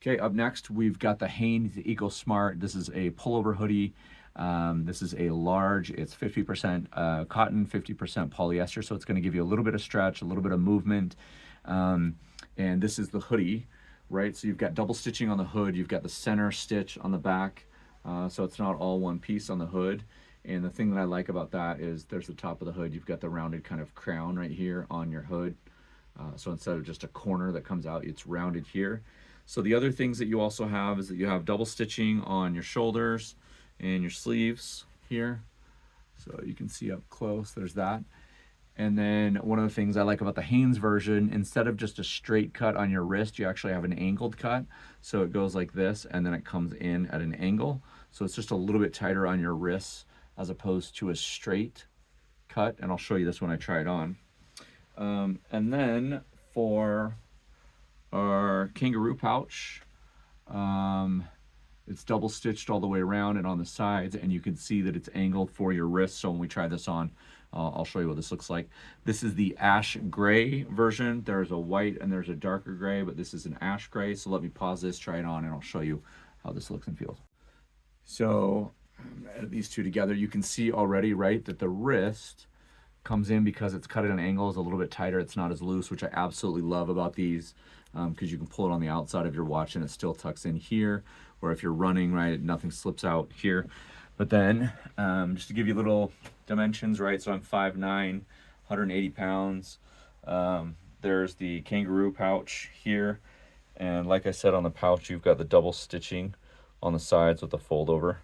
Okay, up next we've got the Hanes EcoSmart. This is a pullover hoodie. This is a large. It's 50% cotton, 50% polyester, so it's going to give you a little bit of stretch, a little bit of movement. And this is the hoodie, right? So you've got double stitching on the hood. You've got the center stitch on the back, so it's not all one piece on the hood. And the thing that I like about that is there's the top of the hood. You've got the rounded kind of crown right here on your hood. So instead of just a corner that comes out, it's rounded here. So the other things that you also have is that you have double stitching on your shoulders and your sleeves here. So you can see up close, there's that. And then one of the things I like about the Hanes version, instead of just a straight cut on your wrist, you actually have an angled cut. So it goes like this, and then it comes in at an angle. So it's just a little bit tighter on your wrists as opposed to a straight cut. And I'll show you this when I try it on. And then for our kangaroo pouch, it's double stitched all the way around and on the sides, and you can see that it's angled for your wrist. So when we try this on, I'll show you what this looks like. This is the ash gray version. There's a white and there's a darker gray, but this is an ash gray. So let me pause this, try it on, and I'll show you how this looks and feels. So add these two together. You can see already, right, that the wrist comes in because it's cut at an angle, is a little bit tighter. It's not as loose, which I absolutely love about these, because you can pull it on the outside of your watch and it still tucks in here, or if you're running, right, nothing slips out here. But then just to give you little dimensions, right, so I'm 5'9", 180 pounds. There's the kangaroo pouch here, and like I said, on the pouch you've got the double stitching on the sides with the fold over,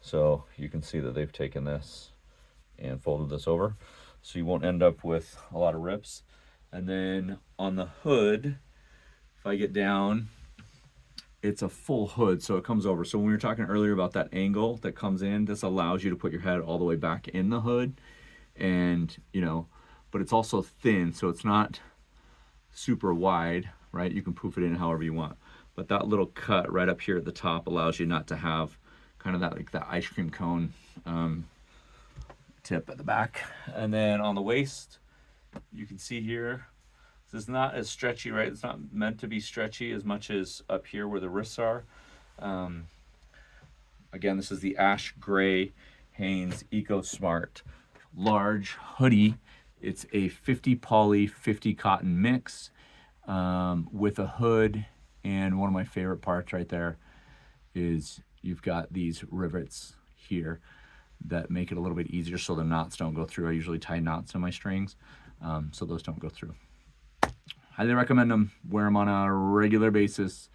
so you can see that they've taken this and folded this over, so you won't end up with a lot of rips. And then on the hood, if I get down, it's a full hood, so it comes over. So when we were talking earlier about that angle that comes in, this allows you to put your head all the way back in the hood, and but it's also thin, so it's not super wide, right? You can poof it in however you want, but that little cut right up here at the top allows you not to have kind of that, like that ice cream cone tip at the back. And then on the waist, you can see here, this is not as stretchy, right? It's not meant to be stretchy as much as up here where the wrists are. Again, this is the ash gray Hanes EcoSmart large hoodie. It's a 50 poly, 50 cotton mix with a hood. And one of my favorite parts right there is you've got these rivets here that make it a little bit easier so the knots don't go through. I usually tie knots in my strings, so those don't go through. Highly recommend them. Wear them on a regular basis.